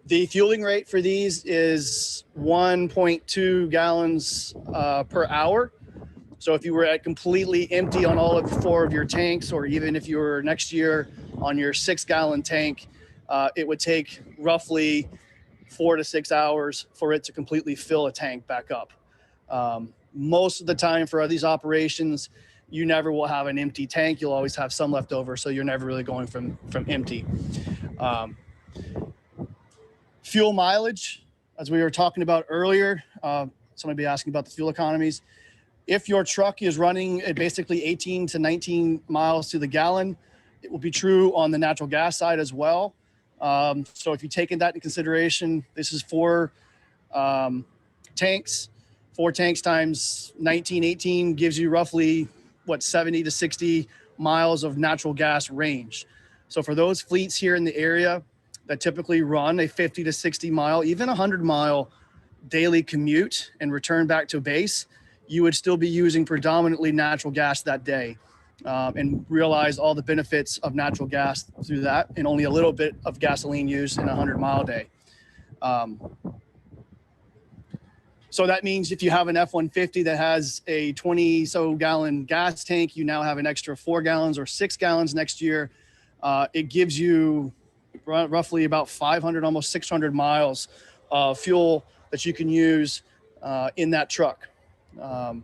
The fueling rate for these is 1.2 gallons per hour. So if you were at completely empty on all of 4 of your tanks, or even if you were next year on your 6-gallon tank, it would take roughly 4 to 6 hours for it to completely fill a tank back up. Most of the time for these operations, you never will have an empty tank. You'll always have some left over, so you're never really going from empty. Fuel mileage, as we were talking about earlier, somebody be asking about the fuel economies. If your truck is running at basically 18 to 19 miles to the gallon, it will be true on the natural gas side as well. So if you're taking that into consideration, this is 4 tanks. 4 tanks times 18 gives you roughly, 70 to 60 miles of natural gas range. So for those fleets here in the area that typically run a 50 to 60 mile, even 100 mile daily commute and return back to base, you would still be using predominantly natural gas that day, and realize all the benefits of natural gas through that, and only a little bit of gasoline used in a 100-mile day. So that means if you have an F-150 that has a 20-so gallon gas tank, you now have an extra 4 gallons or 6 gallons next year. It gives you roughly about 500, almost 600 miles of fuel that you can use in that truck. I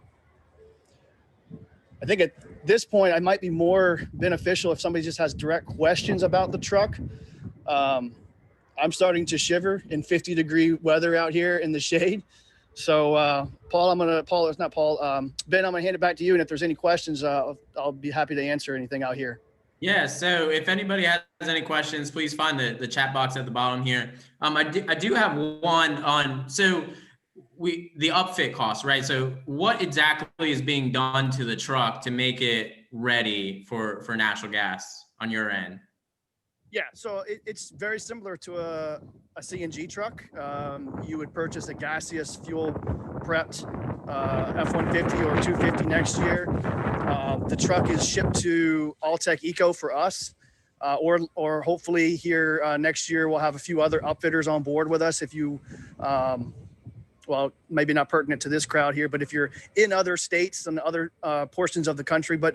think at this point, I might be more beneficial if somebody just has direct questions about the truck. I'm starting to shiver in 50-degree weather out here in the shade. So Ben, I'm gonna hand it back to you. And if there's any questions, I'll be happy to answer anything out here. Yeah, so if anybody has any questions, please find the chat box at the bottom here. I do have one on, so the upfit cost, right? So what exactly is being done to the truck to make it ready for natural gas on your end? Yeah, so it's very similar to a CNG truck. You would purchase a gaseous fuel prepped F-150 or 250 next year. The truck is shipped to Alltech Eco for us, or hopefully here next year we'll have a few other upfitters on board with us. If you, well, maybe not pertinent to this crowd here, but if you're in other states and other portions of the country, but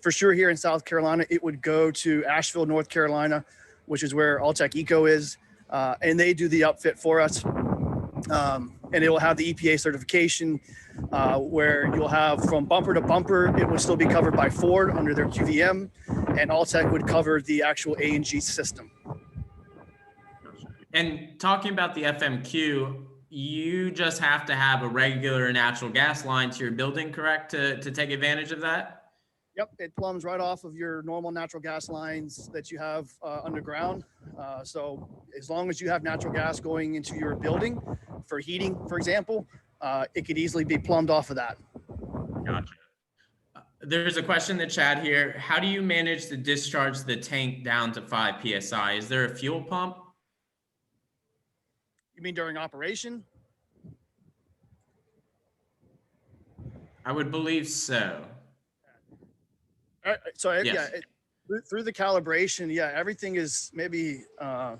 for sure here in South Carolina, it would go to Asheville, North Carolina, which is where Alltech Eco is, and they do the upfit for us. And it will have the EPA certification where you'll have from bumper to bumper, it will still be covered by Ford under their QVM, and Alltech would cover the actual A&G system. And talking about the FMQ, you just have to have a regular natural gas line to your building, correct, to take advantage of that? Yep, it plumbs right off of your normal natural gas lines that you have underground. So as long as you have natural gas going into your building for heating, for example, it could easily be plumbed off of that. Gotcha. There's a question in the chat here. How do you manage to discharge the tank down to 5 PSI? Is there a fuel pump? You mean during operation? I would believe so. So Yes. yeah, through the calibration, yeah, everything is maybe, I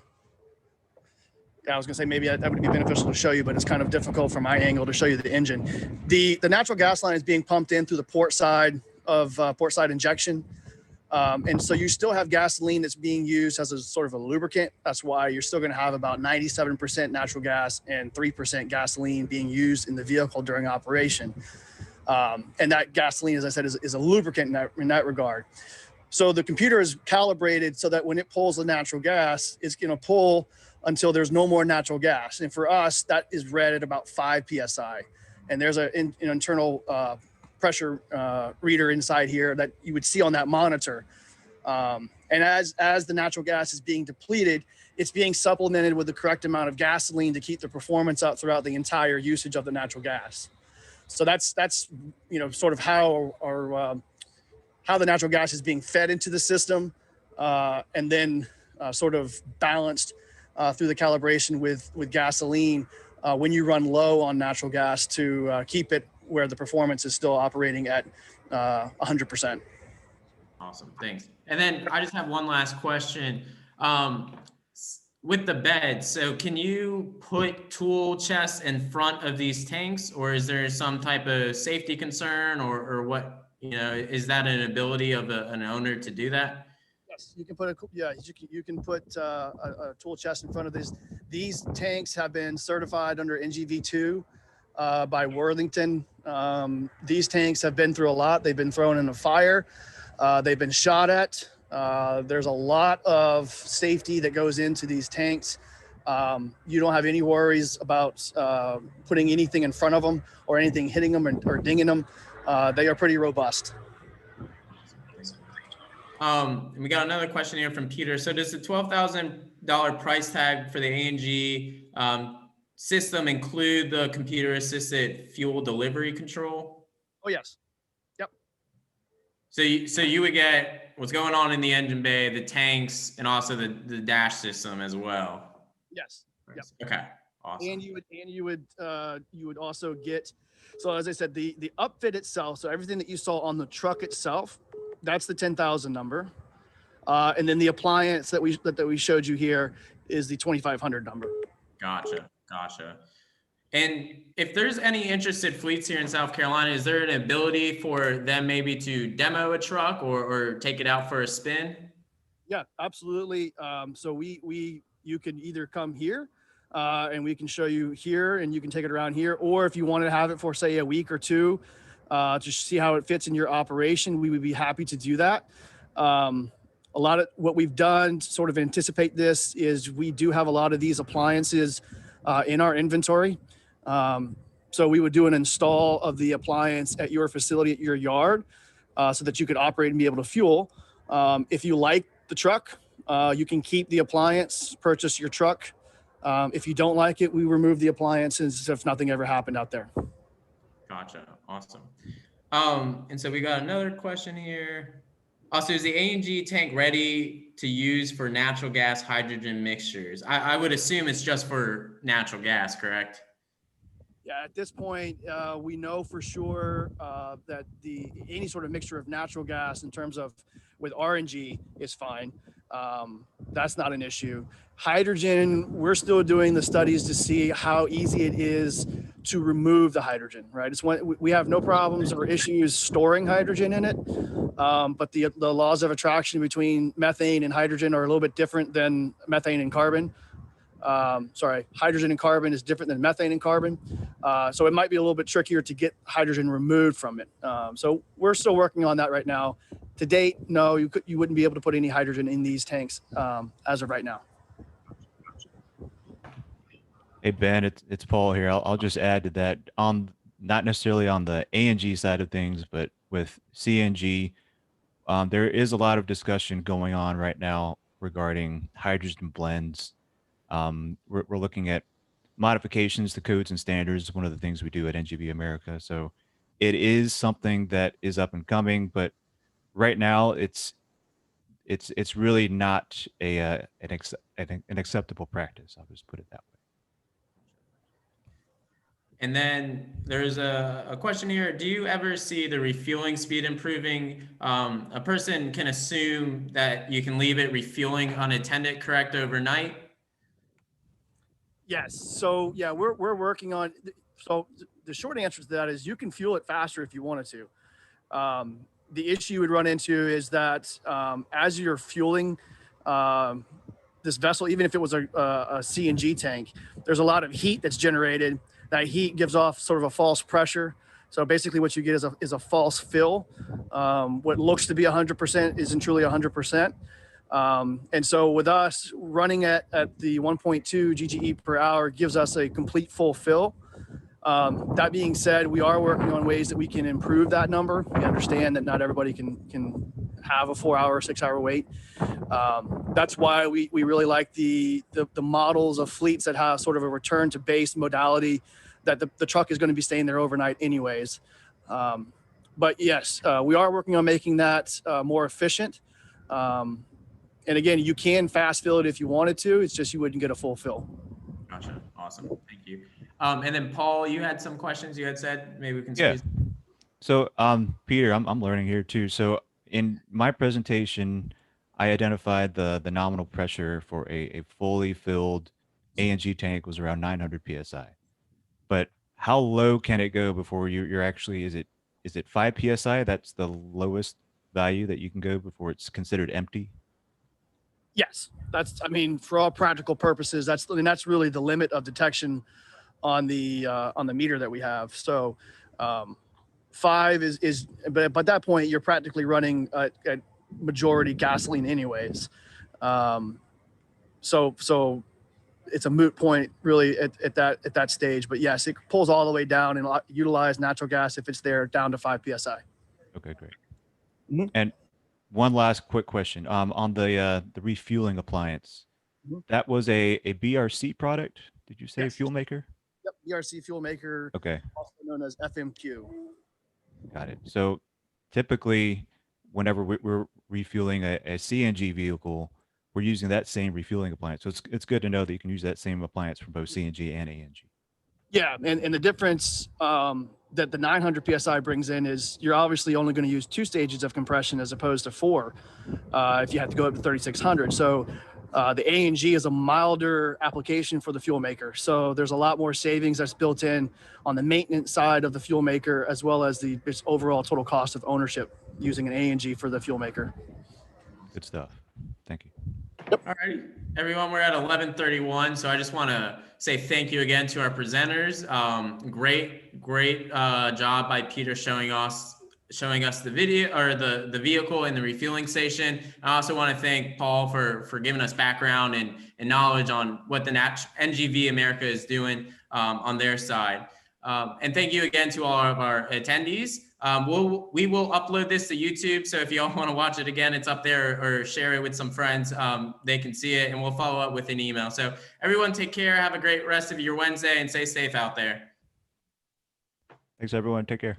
was gonna say maybe that would be beneficial to show you, but it's kind of difficult from my angle to show you the engine. The natural gas line is being pumped in through the port side of port side injection. And so you still have gasoline that's being used as a sort of a lubricant. That's why you're still gonna have about 97% natural gas and 3% gasoline being used in the vehicle during operation. And that gasoline, as I said, is a lubricant in that regard. So the computer is calibrated so that when it pulls the natural gas, it's going to pull until there's no more natural gas. And for us, that is read at about 5 PSI. And there's an internal pressure reader inside here that you would see on that monitor. And as the natural gas is being depleted, it's being supplemented with the correct amount of gasoline to keep the performance up throughout the entire usage of the natural gas. So that's sort of how the natural gas is being fed into the system, and then sort of balanced through the calibration with gasoline when you run low on natural gas to keep it where the performance is still operating at 100%. Awesome, thanks. And then I just have one last question. With the bed, so can you put tool chests in front of these tanks, or is there some type of safety concern, or what, is that an ability of an owner to do that? Yes, you can put you can put a tool chest in front of this. These tanks have been certified under NGV2 by Worthington. These tanks have been through a lot. They've been thrown in a fire. They've been shot at. There's a lot of safety that goes into these tanks. You don't have any worries about putting anything in front of them or anything hitting them or dinging them. They are pretty robust. We got another question here from Peter. So does the $12,000 price tag for the A&G system include the computer assisted fuel delivery control? Oh, yes. Yep. So you would get what's going on in the engine bay, the tanks, and also the dash system as well. Yes. Yep. Okay. Awesome. And you would also get, so as I said, the upfit itself, so everything that you saw on the truck itself, that's the 10,000 number. And then the appliance that we showed you here is the 2,500 number. Gotcha. And if there's any interested fleets here in South Carolina, is there an ability for them maybe to demo a truck or take it out for a spin? Yeah, absolutely. So you can either come here and we can show you here and you can take it around here, or if you want to have it for say a week or two, to see how it fits in your operation, we would be happy to do that. A lot of what we've done to sort of anticipate this is we do have a lot of these appliances in our inventory. So we would do an install of the appliance at your facility, at your yard, so that you could operate and be able to fuel. If you like the truck, you can keep the appliance, purchase your truck. If you don't like it, we remove the appliances if nothing ever happened out there. Gotcha. Awesome. And so we got another question here. Also, is the ANG tank ready to use for natural gas hydrogen mixtures? I would assume it's just for natural gas, correct? Yeah, at this point, we know for sure that any sort of mixture of natural gas in terms of with RNG is fine. That's not an issue. Hydrogen, we're still doing the studies to see how easy it is to remove the hydrogen, right? It's when we have no problems or issues storing hydrogen in it. But the laws of attraction between methane and hydrogen are a little bit different than methane and carbon. Hydrogen and carbon is different than methane and carbon. So it might be a little bit trickier to get hydrogen removed from it. So we're still working on that right now. To date, no, you wouldn't be able to put any hydrogen in these tanks as of right now. Hey, Ben, it's Paul here. I'll just add to that on not necessarily on the ANG side of things, but with CNG, there is a lot of discussion going on right now regarding hydrogen blends. We're looking at modifications to codes and standards, one of the things we do at NGVAmerica. So it is something that is up and coming, but right now it's really not an acceptable practice. I'll just put it that way. And then there's a question here. Do you ever see the refueling speed improving? A person can assume that you can leave it refueling unattended, correct, overnight? Yes. So yeah, we're working on. So the short answer to that is you can fuel it faster if you wanted to. The issue you would run into is that as you're fueling this vessel, even if it was a CNG tank, there's a lot of heat that's generated. That heat gives off sort of a false pressure. So basically what you get is a false fill. What looks to be 100% isn't truly 100%. And so with us running at the 1.2 GGE per hour gives us a complete full fill. That being said, we are working on ways that we can improve that number. We understand that not everybody can have a 4-hour, 6-hour wait. That's why we really like the models of fleets that have sort of a return to base modality that the truck is going to be staying there overnight anyways. But yes, we are working on making that more efficient. And again, you can fast fill it if you wanted to. It's just you wouldn't get a full fill. Gotcha. Awesome. Thank you. And then Paul, you had some questions you had said. Maybe we can squeeze. Yeah. So Peter, I'm learning here too. So in my presentation, I identified the nominal pressure for a fully filled ANG tank was around 900 psi. But how low can it go before you're actually, is it 5 psi? That's the lowest value that you can go before it's considered empty? Yes, I mean, for all practical purposes, that's really the limit of detection on the meter that we have. So 5 is, but at that point, you're practically running at majority gasoline anyways. So it's a moot point really at that stage. But yes, it pulls all the way down and utilize natural gas if it's there down to 5 psi. Okay, great. Mm-hmm. And one last quick question on the refueling appliance. Mm-hmm. That was a BRC product. Did you say Yes. fuel maker? Yep, BRC fuel maker. Okay. Also known as FMQ. Got it. So typically, whenever we're refueling a CNG vehicle, we're using that same refueling appliance. So it's good to know that you can use that same appliance for both CNG and ANG. Yeah, and the difference that the 900 psi brings in is you're obviously only going to use 2 stages of compression as opposed to 4 if you have to go up to 3600. So the ANG is a milder application for the fuel maker. So there's a lot more savings that's built in on the maintenance side of the fuel maker, as well as its overall total cost of ownership using an ANG for the fuel maker. Good stuff. Thank you. All right, everyone, we're at 11:31. So I just want to say thank you again to our presenters. Great job by Peter showing us the video or the vehicle and the refueling station. I also want to thank Paul for giving us background and knowledge on what the NGVAmerica is doing on their side. And thank you again to all of our attendees. We will upload this to YouTube. So if you all want to watch it again, it's up there, or share it with some friends. They can see it, and we'll follow up with an email. So everyone take care. Have a great rest of your Wednesday and stay safe out there. Thanks, everyone. Take care.